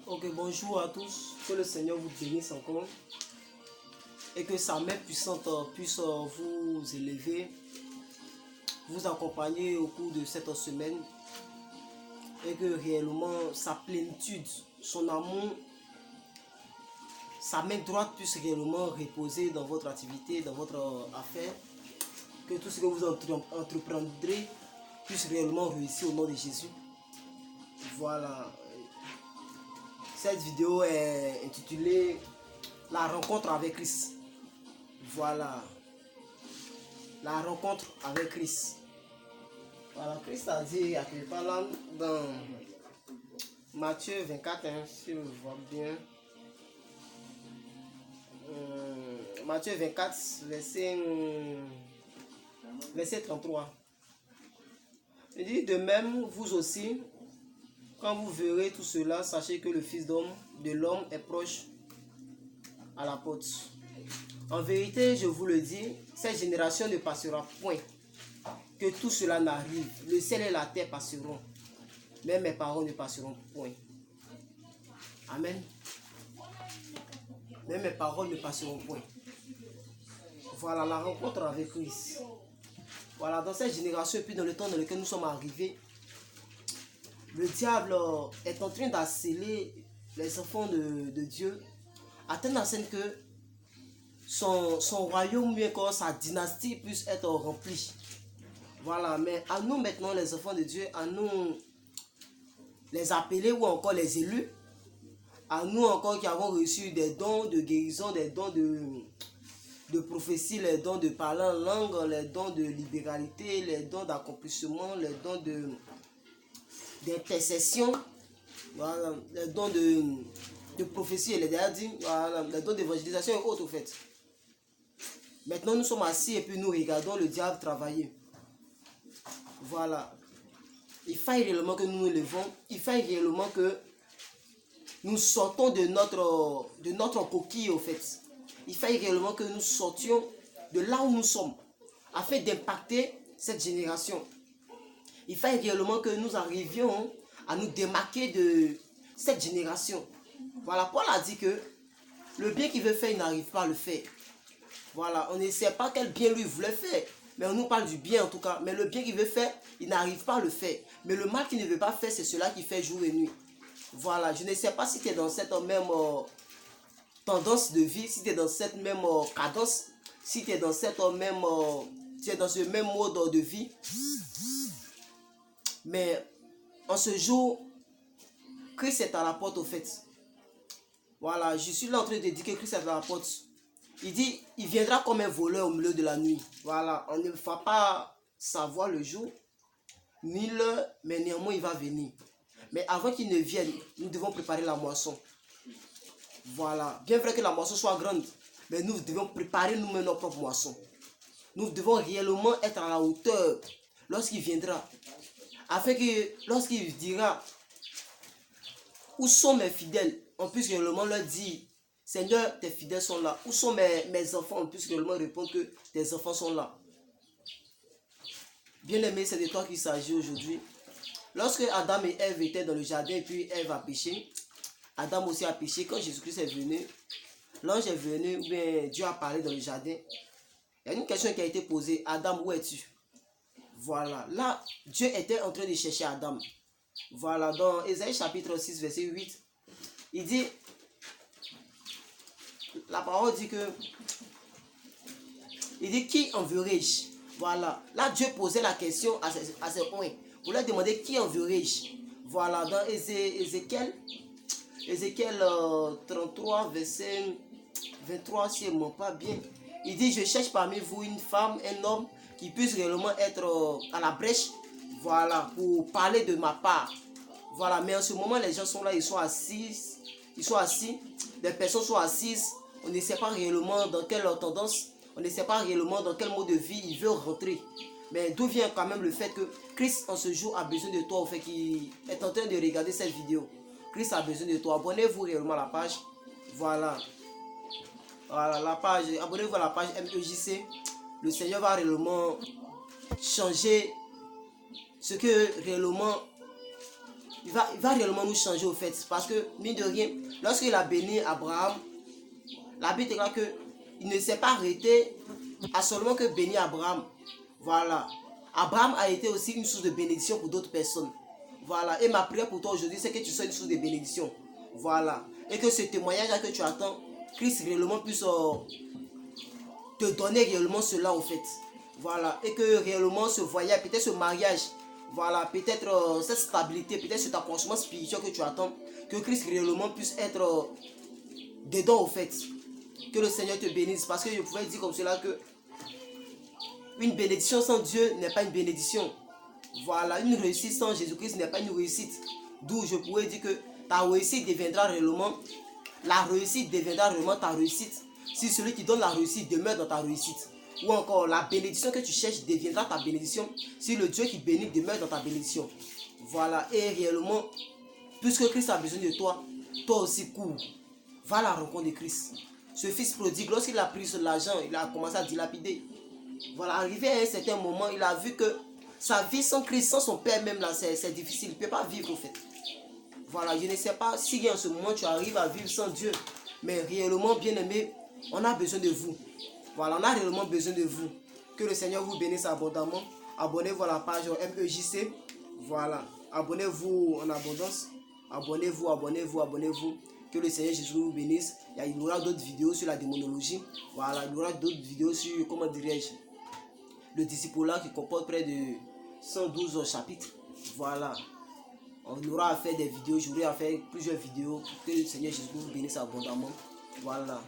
Ok, bonjour à tous, que le Seigneur vous bénisse encore et que sa main puissante puisse vous élever, vous accompagner au cours de cette semaine et que réellement sa plénitude, son amour, sa main droite puisse réellement reposer dans votre activité, dans votre affaire, que tout ce que vous entreprendrez puisse réellement réussir au nom de Jésus. Voilà. Cette vidéo est intitulée La rencontre avec Christ. Voilà. La rencontre avec Christ. Voilà, Christ a dit à quelque part là dans Matthieu 24, si vous voyez bien. Matthieu 24, verset 33. Il dit, de même, vous aussi, quand vous verrez tout cela, sachez que le Fils de l'homme est proche à la porte. En vérité, je vous le dis, cette génération ne passera point que tout cela n'arrive. Le ciel et la terre passeront, mais mes paroles ne passeront point. Amen. Mais mes paroles ne passeront point. Voilà la rencontre avec Christ. Voilà, dans cette génération et puis dans le temps dans lequel nous sommes arrivés, le diable est en train d'harceler les enfants de Dieu, à telle enseigne que son royaume, bien que sa dynastie puisse être remplie. Voilà, mais à nous maintenant, les enfants de Dieu, à nous les appelés ou encore les élus, à nous encore qui avons reçu des dons de guérison, des dons de prophétie, les dons de parler en langue, les dons de libéralité, les dons d'accomplissement, les dons d'intercession, voilà, les dons de prophétie, elle est déjà dit, voilà, les dons d'évangélisation et autres, au fait. Maintenant, nous sommes assis et puis nous regardons le diable travailler. Voilà. Il faille réellement que nous nous levons, il faille réellement que nous sortons de notre coquille, au fait. Il faille réellement que nous sortions de là où nous sommes, afin d'impacter cette génération. Il faille réellement que nous arrivions à nous démarquer de cette génération. Voilà, Paul a dit que le bien qu'il veut faire, il n'arrive pas à le faire. Voilà, on ne sait pas quel bien lui voulait faire, mais on nous parle du bien en tout cas. Mais le bien qu'il veut faire, il n'arrive pas à le faire. Mais le mal qu'il ne veut pas faire, c'est cela qui fait jour et nuit. Voilà, je ne sais pas si tu es dans cette même tendance de vie, si tu es dans cette même cadence, si tu es dans cette même tu es dans ce même mode de vie. Mais en ce jour, Christ est à la porte au fait. Voilà, je suis là en train de dire que Christ est à la porte. Il dit, il viendra comme un voleur au milieu de la nuit. Voilà, on ne va pas savoir le jour, ni l'heure, mais néanmoins il va venir. Mais avant qu'il ne vienne, nous devons préparer la moisson. Voilà, bien vrai que la moisson soit grande, mais nous devons préparer nous-mêmes notre propre moisson. Nous devons réellement être à la hauteur lorsqu'il viendra. Afin que lorsqu'il dira, où sont mes fidèles, on puisse réellement leur dire, Seigneur, tes fidèles sont là. Où sont mes enfants, on puisse réellement répondre que tes enfants sont là. Bien-aimé, c'est de toi qu'il s'agit aujourd'hui. Lorsque Adam et Ève étaient dans le jardin et puis Ève a péché, Adam aussi a péché. Quand Jésus-Christ est venu, l'ange est venu, ou bien Dieu a parlé dans le jardin. Il y a une question qui a été posée, Adam, où es-tu? Voilà, là, Dieu était en train de chercher Adam. Voilà, dans Ésaïe chapitre 6, verset 8, il dit, la parole dit que, il dit, qui enverrai-je? Voilà, là, Dieu posait la question à ses points. Pour leur demander, qui enverrai-je? Voilà, dans Ézéchiel 33, verset 23, si je ne mens pas bien, il dit, je cherche parmi vous une femme, un homme qui puisse réellement être à la brèche, voilà, pour parler de ma part. Voilà, mais en ce moment, les gens sont là, ils sont assis, les personnes sont assises, on ne sait pas réellement dans quelle tendance, on ne sait pas réellement dans quel mode de vie ils veulent rentrer. Mais d'où vient quand même le fait que Christ en ce jour a besoin de toi, au fait qu'il est en train de regarder cette vidéo. Christ a besoin de toi. Abonnez-vous réellement à la page. Voilà. Voilà la page. Abonnez-vous à la page MEJC. Le Seigneur va réellement changer ce que réellement il va réellement nous changer au fait. Parce que, mine de rien, lorsqu'il a béni Abraham, la Bible déclare que il ne s'est pas arrêté à seulement que bénir Abraham. Voilà. Abraham a été aussi une source de bénédiction pour d'autres personnes. Voilà. Et ma prière pour toi aujourd'hui, c'est que tu sois une source de bénédiction. Voilà. Et que ce témoignage que tu attends, Christ réellement puisse te donner réellement cela au fait. Voilà. Et que réellement ce voyage, peut-être ce mariage, voilà, peut-être cette stabilité, peut-être cet accroissement spirituel que tu attends, que Christ réellement puisse être dedans au fait. Que le Seigneur te bénisse. Parce que je pouvais dire comme cela que une bénédiction sans Dieu n'est pas une bénédiction. Voilà, une réussite sans Jésus-Christ n'est pas une réussite. D'où je pourrais dire que ta réussite deviendra réellement, la réussite deviendra réellement ta réussite si celui qui donne la réussite demeure dans ta réussite. Ou encore, la bénédiction que tu cherches deviendra ta bénédiction si le Dieu qui bénit demeure dans ta bénédiction. Voilà, et réellement, puisque Christ a besoin de toi, toi aussi cours. Va à la rencontre de Christ. Ce fils prodigue, lorsqu'il a pris l'argent, il a commencé à dilapider. Voilà, arrivé à un certain moment, il a vu que sa vie sans Christ, sans son père même là, c'est difficile. Il ne peut pas vivre au fait. Voilà, je ne sais pas si en ce moment tu arrives à vivre sans Dieu. Mais réellement, bien aimé, on a besoin de vous. Voilà, on a réellement besoin de vous. Que le Seigneur vous bénisse abondamment. Abonnez-vous à la page MEJC. Voilà, abonnez-vous en abondance. Abonnez-vous, abonnez-vous, abonnez-vous. Que le Seigneur Jésus vous bénisse. Il y aura d'autres vidéos sur la démonologie. Voilà, il y aura d'autres vidéos sur, comment dirais-je, le discipulat qui comporte près de 112 chapitres. Voilà. On aura à faire des vidéos, j'aurai à faire plusieurs vidéos. Que le Seigneur Jésus vous bénisse abondamment. Voilà.